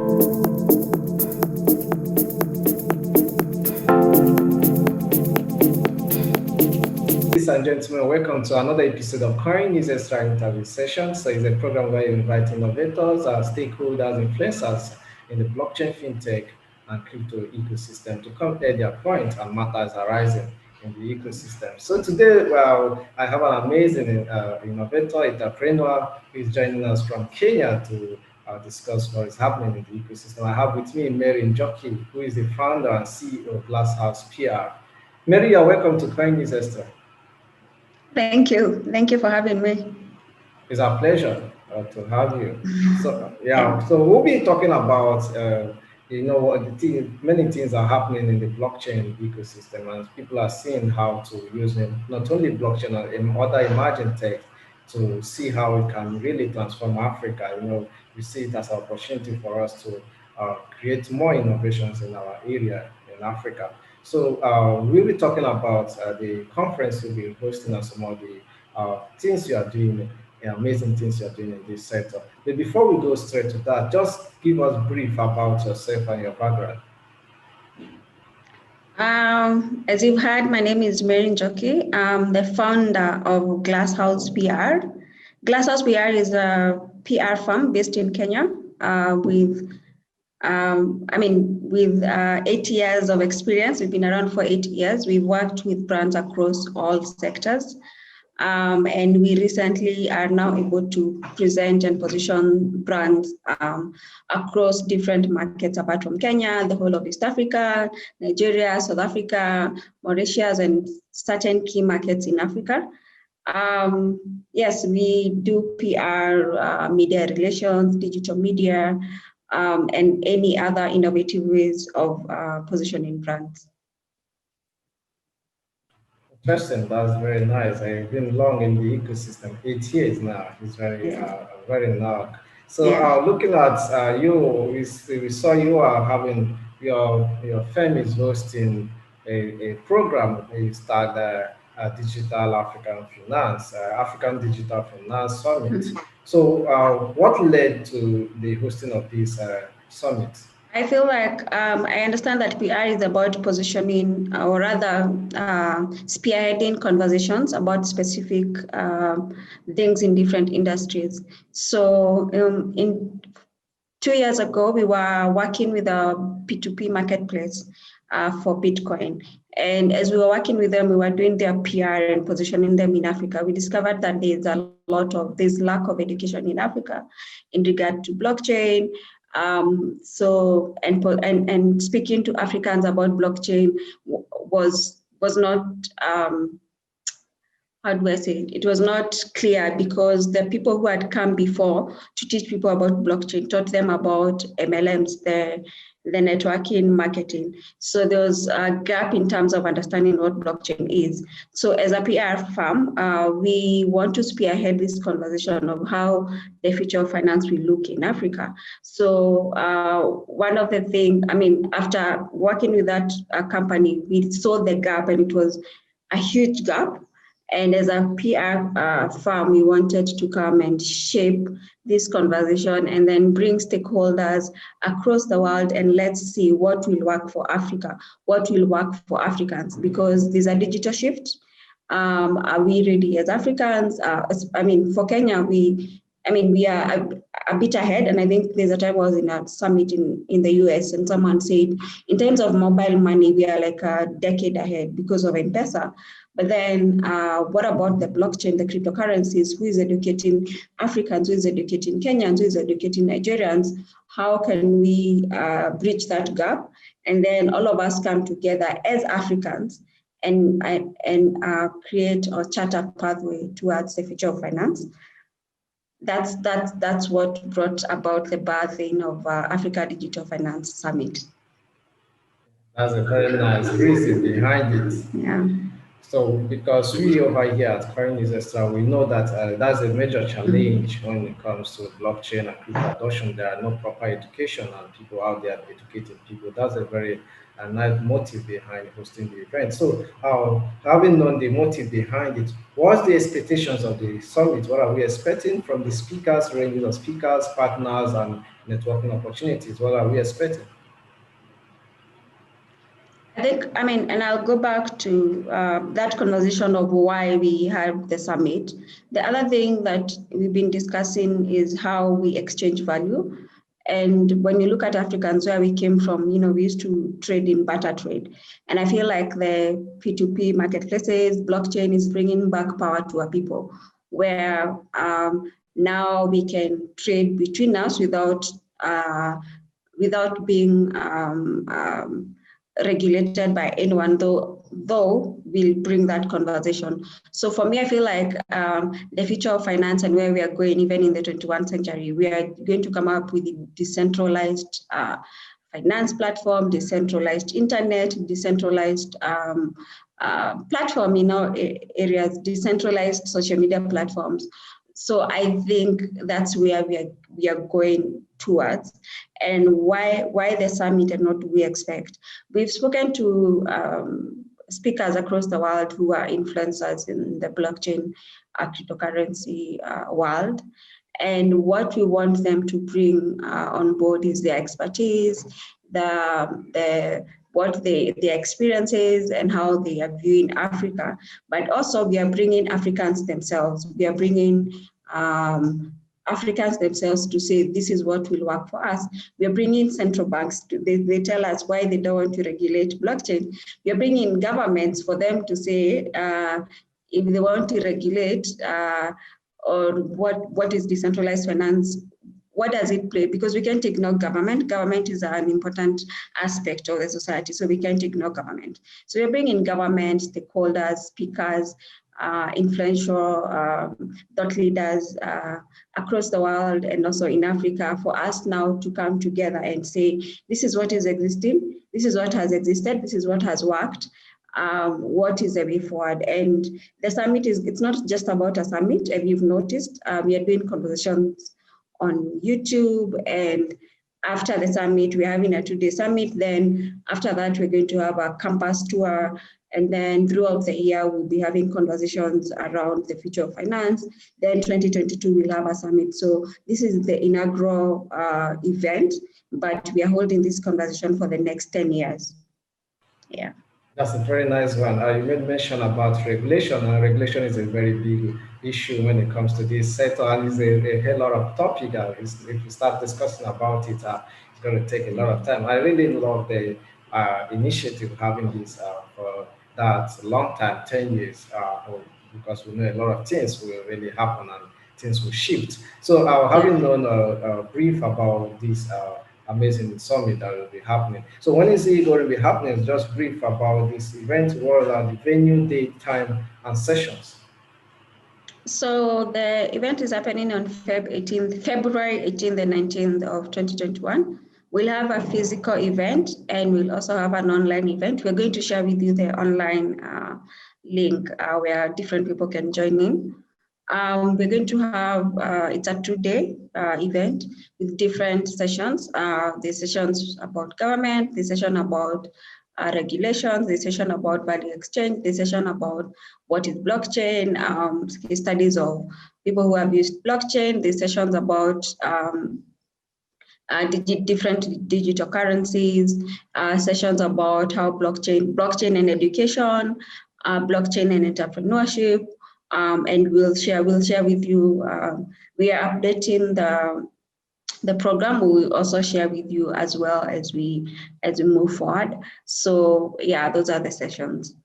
Ladies and gentlemen, welcome to another episode of CoinNewsExtra interview session. So it's a program where you invite innovators, stakeholders, influencers in the blockchain, fintech, and crypto ecosystem to come air their point and matters arising in the ecosystem. So today, well, I have an amazing innovator, entrepreneur who is joining us from Kenya to discuss what is happening in the ecosystem. I have with me Mary Njoki, who is the founder and CEO of Glasshouse PR. Mary, you're welcome to CoinNewsExtra. Thank you. Thank you for having me. It's a pleasure to have you. So so we'll be talking about many things are happening in the blockchain ecosystem, and people are seeing how to use it, not only blockchain and other emerging tech to see how it can really transform Africa. We see it as an opportunity for us to create more innovations in our area in Africa. So we'll be talking about the conference we'll be hosting and some of the things you are doing, amazing things you're doing in this sector. But before we go straight to that, just give us brief about yourself and your background. As you've heard, my name is Mary Njoki. I'm the founder of Glasshouse PR. Glasshouse PR is a PR firm based in Kenya with 8 years of experience. We've been around for 8 years. We've worked with brands across all sectors. And we recently are now able to present and position brands across different markets apart from Kenya, the whole of East Africa, Nigeria, South Africa, Mauritius, and certain key markets in Africa. Yes, we do PR, media relations, digital media, and any other innovative ways of positioning brands. Interesting. That's very nice. I've been long in the ecosystem, 8 years now. It's very long. So looking at you, we saw you are having your firm is hosting a program. You start Digital African Digital Finance Summit. Mm-hmm. So what led to the hosting of this summit? I feel like I understand that PR is about positioning, or rather spearheading conversations about specific things in different industries. So in 2 years ago, we were working with a P2P marketplace for Bitcoin. And as we were working with them, we were doing their PR and positioning them in Africa. We discovered that there's lack of education in Africa in regard to blockchain. So speaking to Africans about blockchain was not how do I say it? It was not clear because the people who had come before to teach people about blockchain taught them about MLMs, the networking marketing. So there was a gap in terms of understanding what blockchain is. So as a PR firm, we want to spearhead this conversation of how the future of finance will look in Africa. So one of the things, after working with that company, we saw the gap, and it was a huge gap. And as a PR firm, we wanted to come and shape this conversation and then bring stakeholders across the world, and let's see what will work for Africa, what will work for Africans, because there's a digital shift. Are we ready as Africans? For Kenya, we are a bit ahead, and I think there's a time I was in a summit in the US, and someone said, in terms of mobile money, we are like a decade ahead because of M-Pesa. But then what about the blockchain, the cryptocurrencies? Who is educating Africans? Who is educating Kenyans? Who is educating Nigerians? How can we bridge that gap? And then all of us come together as Africans and create or chart a pathway towards the future of finance. That's what brought about the birthing of Africa Digital Finance Summit. That's a very nice reason behind it. Yeah. So, because we over here at CoinNewsExtra, we know that that's a major challenge when it comes to blockchain and crypto adoption. There are no proper education and people out there educating people. That's a very nice motive behind hosting the event. So, having known the motive behind it, what's the expectations of the summit? What are we expecting from the speakers, ranges of speakers, partners, and networking opportunities? What are we expecting? I think, I mean, and I'll go back to that conversation of why we had the summit. The other thing that we've been discussing is how we exchange value. And when you look at Africans, where we came from, we used to trade in barter trade. And I feel like the P2P marketplaces, blockchain is bringing back power to our people, where now we can trade between us without being regulated by anyone, though we'll bring that conversation. So for me, I feel like the future of finance and where we are going, even in the 21st century, we are going to come up with a decentralized finance platform, decentralized internet, decentralized platform in our areas, decentralized social media platforms. So I think that's where we are going towards, and why the summit and what do we expect. We've spoken to speakers across the world who are influencers in the blockchain cryptocurrency world, and what we want them to bring on board is their expertise, what their experiences and how they are viewing Africa. But also we are bringing Africans themselves. We are bringing Africans themselves to say, this is what will work for us. We are bringing central banks. They tell us why they don't want to regulate blockchain. We are bringing governments for them to say, if they want to regulate or what is decentralized finance, what does it play? Because we can't ignore government. Government is an important aspect of the society, so we can't ignore government. So we're bringing government, stakeholders, speakers, influential thought leaders across the world and also in Africa for us now to come together and say, this is what is existing, this is what has existed, this is what has worked, what is the way forward. And the summit it's not just about a summit. If you've noticed, we are doing conversations on YouTube, and after the summit, we're having a 2-day summit. Then after that, we're going to have a campus tour. And then throughout the year, we'll be having conversations around the future of finance. Then 2022, we'll have a summit. So this is the inaugural event, but we are holding this conversation for the next 10 years. Yeah. That's a very nice one. You made mention about regulation, and regulation is a very big issue when it comes to this sector, and it's a whole lot of topic. If you start discussing about it, it's going to take a lot of time. I really love the initiative having this for that long time, 10 years, because we know a lot of things will really happen and things will shift. So, having known a brief about this amazing summit that will be happening. So when is it going to be happening? Just brief about this event, what are the venue, date, time, and sessions? So the event is happening on February 18th and 19th of 2021. We'll have a physical event and we'll also have an online event. We're going to share with you the online link where different people can join in. We're going to have, it's a 2-day event with different sessions. The sessions about government, the session about regulations, the session about value exchange, the session about what is blockchain, case studies of people who have used blockchain, the sessions about different digital currencies, sessions about how blockchain and education, blockchain and entrepreneurship, and we'll share with you. We are updating the program. We will also share with you as well as we move forward. So yeah, those are the sessions.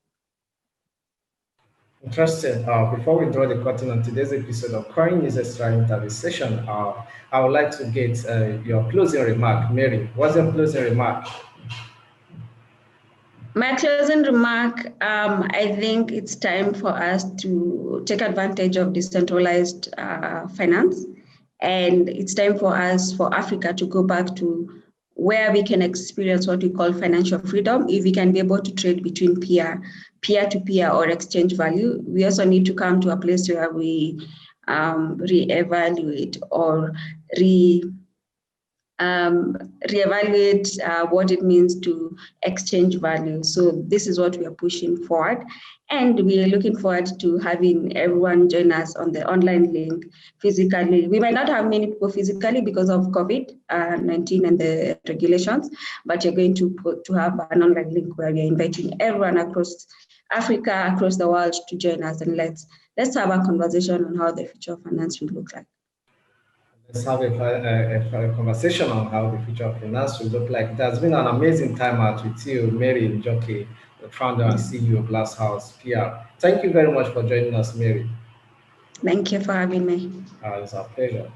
Interesting. Before we draw the curtain on today's episode of CoinNewsExtra interview session, I would like to get your closing remark. Mary, what's your closing remark? My closing remark, I think it's time for us to take advantage of decentralized finance. And it's time for us, for Africa, to go back to where we can experience what we call financial freedom, if we can be able to trade between peer-to-peer or exchange value. We also need to come to a place where we reevaluate or reevaluate what it means to exchange value. So this is what we are pushing forward. And we are looking forward to having everyone join us on the online link physically. We might not have many people physically because of COVID-19 and the regulations, but you're going to have an online link where we're inviting everyone across Africa, across the world to join us, and let's have a conversation on how the future of finance will look like. Let's have a conversation on how the future of finance will look like. It has been an amazing time out with you, Mary Njoki, the founder and CEO of Glasshouse PR. Thank you very much for joining us, Mary. Thank you for having me. It's our pleasure.